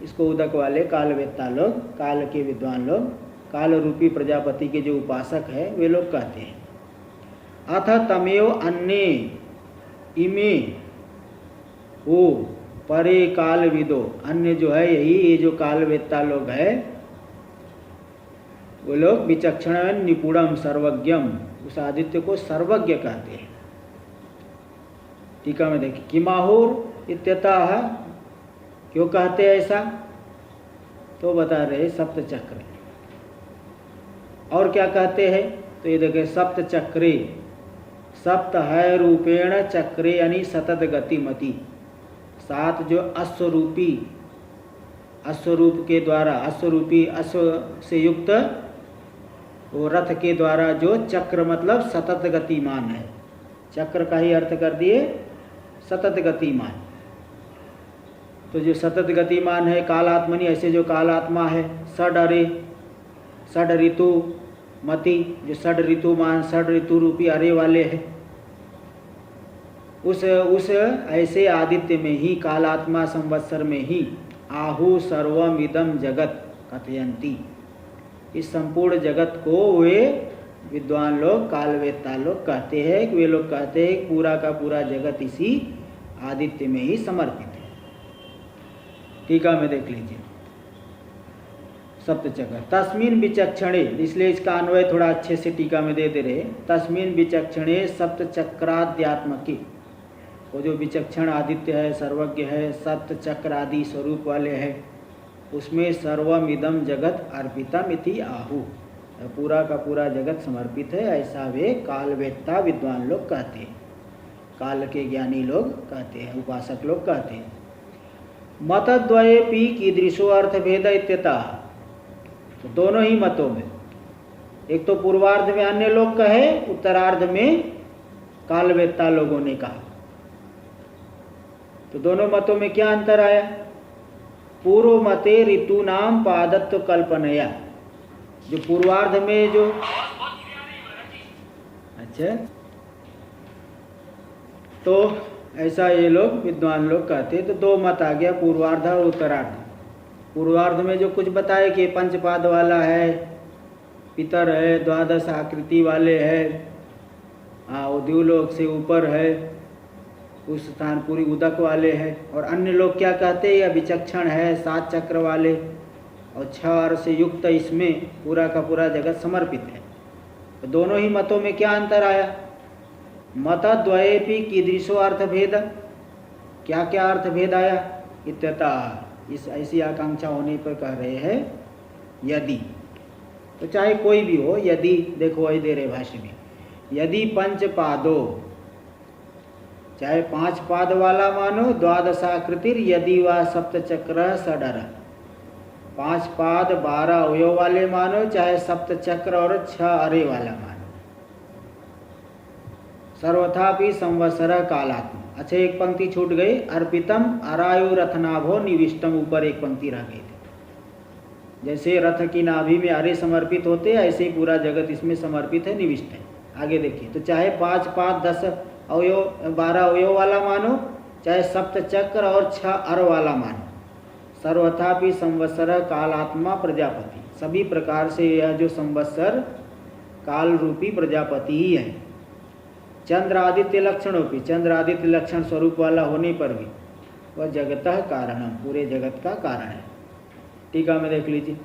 Speaker 1: इसको उदक वाले कालवेत्ता लोग, काल के विद्वान लोग, काल रूपी प्रजापति के जो उपासक है वे लोग कहते हैं। अथ तमेव अन्य इमे ओ परे कालविदो, अन्य जो है यही, ये जो कालवेत्ता लोग है वो लोग विचक्षण निपुणम सर्वज्ञम, उस आदित्य को सर्वज्ञ कहते हैं। टीका में देखिए किमाहुर इत्यतः, क्यों कहते हैं ऐसा? तो बता रहे सप्तचक्र। और क्या कहते हैं? तो ये देखिए सप्तचक्रे, सप्त है रूपेण चक्रे यानी सतत गतिमति, 7 जो अश्वरूपी, अश्वरूप के द्वारा, अश्वरूपी अश्व से युक्त वो रथ के द्वारा जो चक्र मतलब सतत गतिमान है, चक्र का ही अर्थ कर दिए सतत गतिमान। तो जो सतत गतिमान है कालात्मनि, ऐसे जो कालात्मा है, षड ऋतु मति, जो षड ऋतुमान, षड ऋतु रूपी अरे वाले हैं, उस ऐसे आदित्य में ही, कालात्मा संवत्सर में ही आहु सर्वमिदम जगत कथयंती, इस संपूर्ण जगत को वे विद्वान लोग, कालवेत्ता लोग कहते हैं कि वे लोग कहते हैं पूरा का पूरा जगत इसी आदित्य में ही समर्पित है। टीका में देख लीजिए सप्तचक्र तस्मिन विचक्षणे, इसलिए इसका अन्वय थोड़ा अच्छे से टीका में दे रहे। तस्मिन विचक्षणे सप्तचक्राद्यात्मकी, वो जो विचक्षण आदित्य है, सर्वज्ञ है, सप्तचक्र आदि स्वरूप वाले हैं, उसमें सर्वमिदम जगत अर्पितम इति आहु, पूरा का पूरा जगत समर्पित है, ऐसा वे कालवेत्ता विद्वान लोग कहते हैं, काल के ज्ञानी लोग कहते हैं, उपासक लोग कहते हैं। मतद्वयेपि कीदृशो अर्थभेद इत्यतः, तो दोनों ही मतों में, एक तो पूर्वार्ध में अन्य लोग कहे, उत्तरार्ध में कालवेत्ता लोगों ने कहा, तो दोनों मतों में क्या अंतर आया? पूर्व मते ऋतु नाम पादत्व कल्पनया, जो पूर्वार्ध में जो, अच्छा, तो ऐसा ये लोग विद्वान लोग कहते हैं। तो दो मत आ गया, पूर्वार्ध और उत्तरार्ध। पूर्वार्ध में जो कुछ बताए कि पंचपाद वाला है, पितर है, द्वादश आकृति वाले है, वो द्युलोक से ऊपर है, उस स्थान पूरी उदक वाले है, और अन्य लोग क्या कहते हैं, विचक्षण है, 7 चक्र वाले और 6 अर्थ से युक्त, इसमें पूरा का पूरा जगत समर्पित है। तो दोनों ही मतों में क्या अंतर आया? मतद्वयेपि कीदृशो अर्थभेद, क्या क्या अर्थभेद आया? इत्यतः, इस ऐसी आकांक्षा होने पर कह रहे हैं यदि, तो चाहे कोई भी हो, यदि देखो वही दे रहे भाष्य में, यदि पंचपादो, चाहे 5 पाद वाला मानो, द्वादशाकृतिर यदि व सप्तचक्र सडर, 5 पाद 12 अवयव वाले मानो, चाहे सप्तचक्र और 6 अरे वाला मानो, सर्वथापि संवत्सर कालात्म। अच्छा, एक पंक्ति छूट गई, अर्पितम अरायु रथनाभो निविष्टम, ऊपर एक पंक्ति रह गई थी। जैसे रथ की नाभि में अरे समर्पित होते हैं, ऐसे ही पूरा जगत इसमें समर्पित है, निविष्ट है। आगे देखिए, तो चाहे 5 पाद 10 अवयव 12 अवयव वाला मानो, चाहे सप्तचक्र और 6 अर वाला मानो, सर्वथापि संवत्सर कालात्मा प्रजापति, सभी प्रकार से यह जो संवत्सर काल रूपी प्रजापति ही है। चंद्र आदित्य लक्षणों की, चंद्र आदित्य लक्षण स्वरूप वाला होने पर भी वह जगतः कारणम, पूरे जगत का कारण है। टीका में देख लीजिए,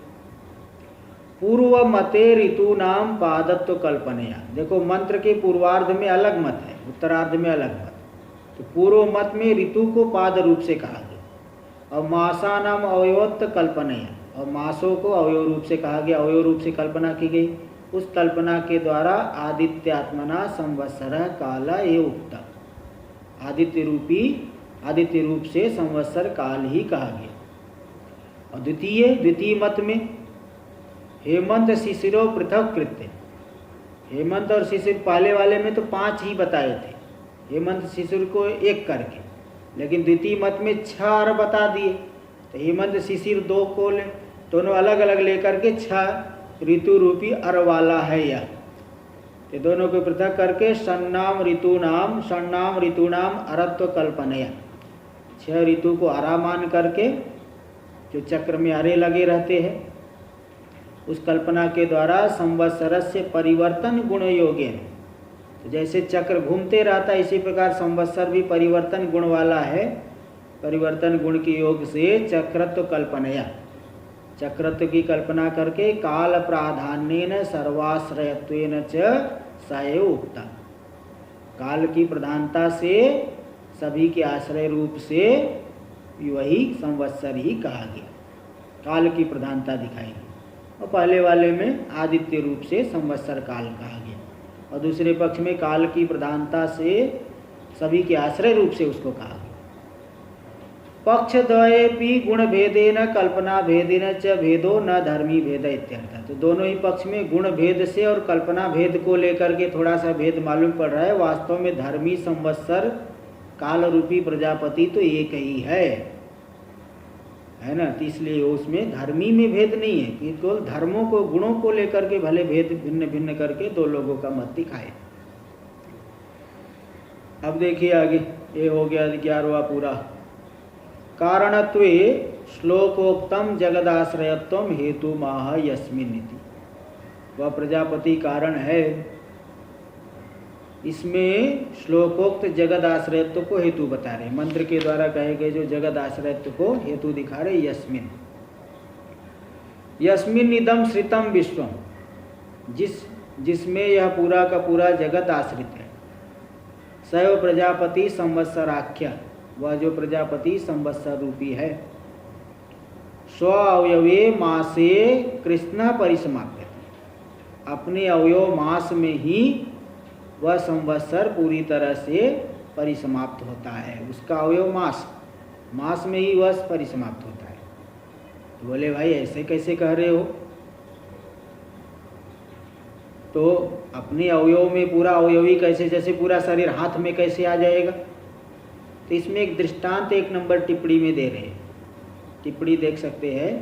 Speaker 1: पूर्व मते ऋतु नाम पादत्व कल्पनया, देखो मंत्र के पूर्वार्ध में अलग मत है, उत्तरार्ध में अलग मत। तो पूर्व मत में ऋतु को पाद रूप से कहा गया, और मासा नाम अवयवत्व कल्पनया, और मासों को अवयव रूप से कहा गया, अवयव रूप से कल्पना की गई। उस कल्पना के द्वारा आदित्यात्मना संवत्सर काल ये उक्ता, आदित्य रूप से संवत्सर काल ही कहा गया। और द्वितीय मत में हेमंत शिशिरो पृथक कृत्य, हेमंत और शिशिर पहले वाले में तो 5 ही बताए थे, हेमंत शिशिर को एक करके, लेकिन द्वितीय मत में 6 बता दिए। तो हेमंत शिशिर 2 को ले, दोनों अलग अलग लेकर के 6 ऋतु रूपी अर वाला है यह। तो दोनों को पृथक करके षण्णाम ऋतूनाम अरत्व कल्पनया, 6 ऋतु को अरा मान करके, जो चक्र में अरे लगे रहते हैं, उस कल्पना के द्वारा संवत्सर से परिवर्तन गुण योगेन, तो जैसे चक्र घूमते रहता है इसी प्रकार संवत्सर भी परिवर्तन गुण वाला है। परिवर्तन गुण के योग से चक्रत्व कल्पनया, चक्रत्व की कल्पना करके काल प्राधान्येन सर्वाश्रयत्वेन च सएव उक्ता, काल की प्रधानता से सभी के आश्रय रूप से वही संवत्सर ही कहा गया, काल की प्रधानता दिखाई गई। और पहले वाले में आदित्य रूप से संवत्सर काल कहा गया, और दूसरे पक्ष में काल की प्रधानता से सभी के आश्रय रूप से उसको कहा गया। पक्षद्वयेपि गुण भेदेन कल्पना भेदेन च भेदो न धर्मी भेद इत्यर्थ। तो दोनों ही पक्ष में गुण भेद से और कल्पना भेद को लेकर के थोड़ा सा भेद मालूम पड़ रहा है। वास्तव में धर्मी संवत्सर काल रूपी प्रजापति तो एक ही है ना। तो इसलिए उसमें धर्मी में भेद नहीं है कि केवल धर्मों को गुणों को लेकर के भले भेद भिन्न भिन्न करके 2 लोगों का मत दिखाए। अब देखिए आगे, ये हो गया 11वां पूरा। कारणत्वे श्लोकोक्तम जगदाश्रयत्वम हेतु माह यस्मिन्निति, वह प्रजापति कारण है, इसमें श्लोकोक्त जगद आश्रयत्व को हेतु बता रहे, मंत्र के द्वारा कहे गए जो जगद आश्रयत्व को हेतु दिखा रहे। यस्मिन इदम श्रितम विश्वम, जिसमें यह पूरा का पूरा जगत आश्रित है। सैव प्रजापति संवत्सराख्य, वह जो प्रजापति संवत्सर रूपी है। स्व अवयवे मासे कृष्ण परिसमाप्य, अपने अवयव मास में ही वह संवत्सर पूरी तरह से परिसमाप्त होता है। उसका अवयव मास में ही वह परिसमाप्त होता है। तो बोले भाई ऐसे कैसे कह रहे हो? तो अपने अवयव में पूरा अवयवी कैसे, जैसे पूरा शरीर हाथ में कैसे आ जाएगा? तो इसमें एक दृष्टांत 1 नंबर टिप्पणी में दे रहे हैं। टिप्पणी देख सकते हैं,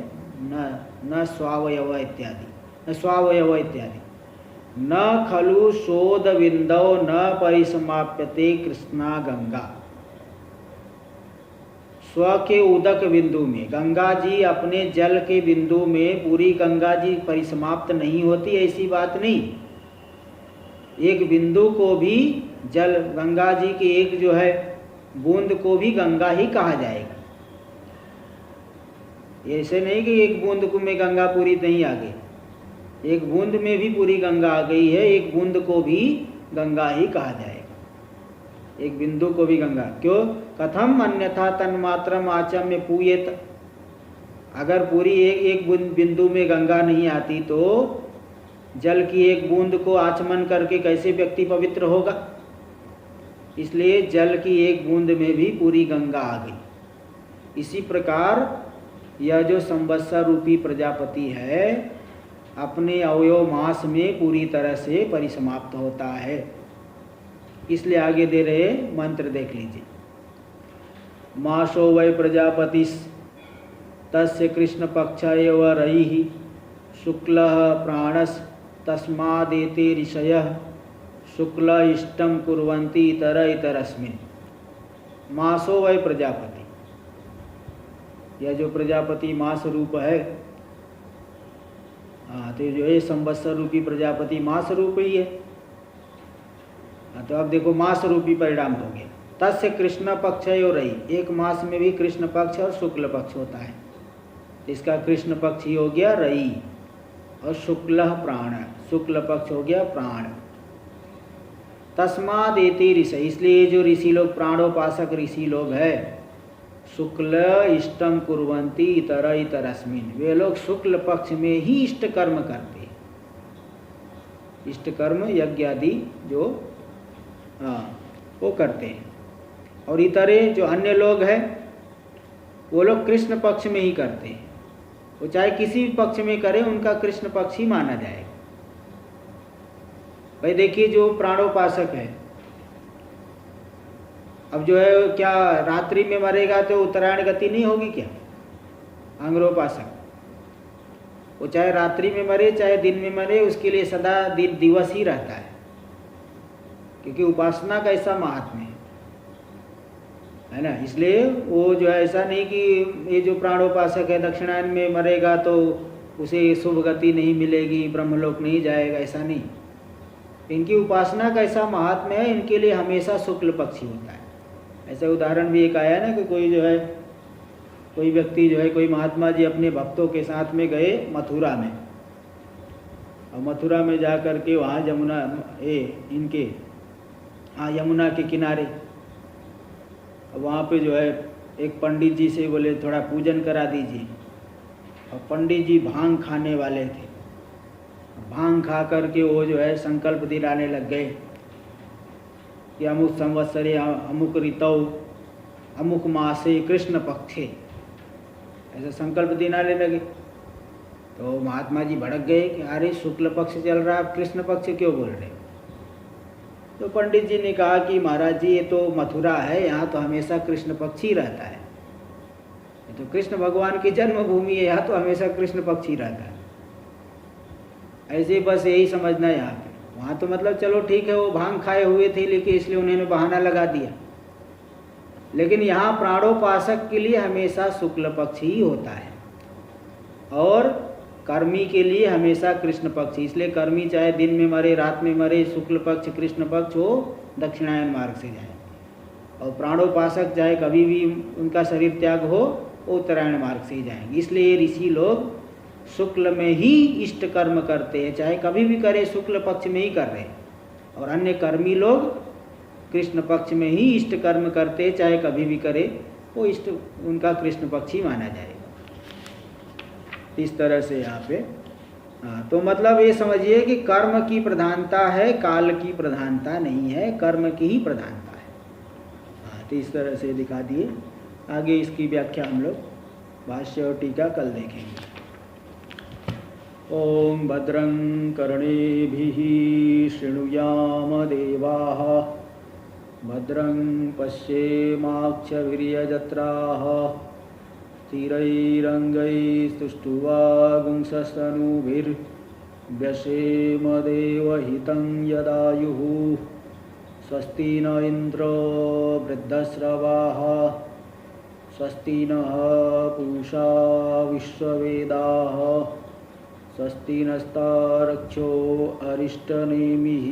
Speaker 1: न स्वावयव इत्यादि न खलु शोध बिंदौ न परिसमाप्यते कृष्णा गंगा। स्व के उदक बिंदु में गंगा जी अपने जल के बिंदु में पूरी गंगा जी परिसमाप्त नहीं होती, ऐसी बात नहीं। एक बिंदु को भी जल, गंगा जी की एक जो है बूंद को भी गंगा ही कहा जाएगा। ऐसे नहीं कि एक बूंद को में गंगा पूरी नहीं आ गई, एक बूंद में भी पूरी गंगा आ गई है, एक बूंद को भी गंगा ही कहा जाएगा, एक बिंदु को भी गंगा। क्यों? कथम अन्यथा तन्मात्रम आचम्य पूयेत। अगर पूरी एक बिंदु में गंगा नहीं आती तो जल की एक बूंद को आचमन करके कैसे व्यक्ति पवित्र होगा? इसलिए जल की एक बूंद में भी पूरी गंगा आ गई। इसी प्रकार यह जो संवत्सर रूपी प्रजापति है अपने अवयव मास में पूरी तरह से परिसमाप्त होता है। इसलिए आगे दे रहे मंत्र देख लीजिए। मासो वै प्रजापतिस् तस्य कृष्ण पक्ष एव रयिः शुक्लः प्राणस् तस्मादेते ऋषयः शुक्ल इष्टम कुर्वन्ति इतर इतरस्मिन्। मासो वै प्रजापति, यह जो प्रजापति मास रूप है, तो जो ये संवत्सर रूपी प्रजापति मास रूप ही है। तो अब देखो मास रूपी परिणाम हो गया। तस्य कृष्ण पक्ष और रही, एक मास में भी कृष्ण पक्ष और शुक्ल पक्ष होता है। इसका कृष्ण पक्ष ही हो गया रई और शुक्ल प्राण, शुक्ल पक्ष हो गया प्राण। तस्माद एते ऋषि, इसलिए जो ऋषि लोग प्राणोपासक ऋषि लोग हैं, शुक्ल इष्टम कुर्वन्ति इतर इतरस्मिन्, वे लोग शुक्ल पक्ष में ही इष्ट कर्म करते हैं। इष्ट कर्म यज्ञ आदि जो वो करते हैं। और इतरे जो अन्य लोग हैं वो लोग कृष्ण पक्ष में ही करते हैं। वो चाहे किसी भी पक्ष में करें, उनका कृष्ण पक्ष ही माना जाएगा। भाई देखिए जो प्राणोपासक है, अब जो है क्या रात्रि में मरेगा तो उत्तरायण गति नहीं होगी क्या? आंग्रोपासक वो चाहे रात्रि में मरे चाहे दिन में मरे, उसके लिए सदा दिन दिवस ही रहता है, क्योंकि उपासना का ऐसा महात्म्य है ना। इसलिए वो जो है ऐसा नहीं कि ये जो प्राणोपासक है दक्षिणायन में मरेगा तो उसे शुभ गति नहीं मिलेगी, ब्रह्मलोक नहीं जाएगा, ऐसा नहीं। इनकी उपासना का ऐसा महात्म्य है, इनके लिए हमेशा शुक्ल पक्ष ही होता है। ऐसा उदाहरण भी एक आया ना कि कोई जो है, कोई व्यक्ति जो है, कोई महात्मा जी अपने भक्तों के साथ में गए मथुरा में, और मथुरा में जा कर के वहाँ यमुना इनके यमुना के किनारे वहाँ पे जो है एक पंडित जी से बोले थोड़ा पूजन करा दीजिए। और पंडित जी भांग खाने वाले थे, भांग खा कर के वो जो है संकल्प दिलाने लग गए कि अमुक संवत्सरे अमुक ऋतौ अमुक मासे कृष्ण पक्षे, ऐसा संकल्प दिलाने लगे। तो महात्मा जी भड़क गए कि अरे शुक्ल पक्ष चल रहा है, आप कृष्ण पक्ष क्यों बोल रहे हो? तो पंडित जी ने कहा कि महाराज जी ये तो मथुरा है, यहाँ तो हमेशा कृष्ण पक्ष ही रहता है, ये तो कृष्ण भगवान की जन्मभूमि है, यहाँ तो हमेशा कृष्ण पक्ष ही रहता है। ऐसे बस यही समझना है यहाँ पे। वहाँ तो मतलब चलो ठीक है वो भांग खाए हुए थे, लेकिन इसलिए उन्होंने बहाना लगा दिया। लेकिन यहाँ प्राणोपासक के लिए हमेशा शुक्ल पक्ष ही होता है और कर्मी के लिए हमेशा कृष्ण पक्ष। इसलिए कर्मी चाहे दिन में मरे रात में मरे, शुक्ल पक्ष कृष्ण पक्ष हो दक्षिणायन मार्ग से जाए, और प्राणोपासक चाहे कभी भी उनका शरीर त्याग हो वो उत्तरायण मार्ग से ही जाएंगे। इसलिए ऋषि लोग शुक्ल में ही इष्ट कर्म करते हैं, चाहे कभी भी करे शुक्ल पक्ष में ही कर रहे हैं। और अन्य कर्मी लोग कृष्ण पक्ष में ही इष्ट कर्म करते हैं, चाहे कभी भी करे वो इष्ट उनका कृष्ण पक्ष ही माना जाएगा। इस तरह से यहाँ पे हाँ, तो मतलब ये समझिए कि कर्म की प्रधानता है, काल की प्रधानता नहीं है, कर्म की ही प्रधानता है। हाँ, तो इस तरह से दिखा दिए। आगे इसकी व्याख्या हम लोग भाष्य और टीका कल देखेंगे। ओम भद्रं कर्णेभिः शृणुयाम देवाः, भद्रं पश्येमाक्षभिर्यजत्राः, स्थिरैरङ्गैस्तुष्ट्वा देवहितं यदायुः। स्वस्ति न इन्द्रो वृद्धश्रवाः, स्वस्ति नः पूषा विश्ववेदाः, स्वस्ति नस्तारक्षो अरिष्टनेमिः,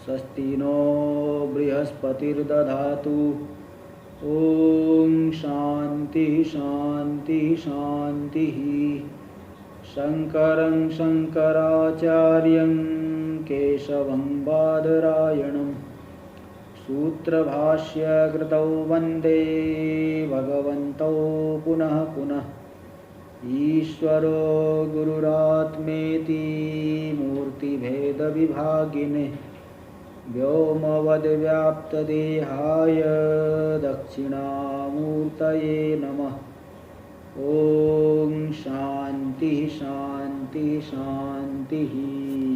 Speaker 1: स्वस्ति नो बृहस्पतिर्दधातु। ओम शांति शांति शांति। शंकरं शंकराचार्यं केशवं बादरायणं सूत्रभाष्यकृतौ वन्दे भगवन्तौ पुनः पुनः। ईश्वरो गुरुरात्मेति मूर्तिभेदविभागिने, व्योमवद्व्याप्तदेहाय दक्षिणामूर्तये नमः। ओम शांति शांति शांति।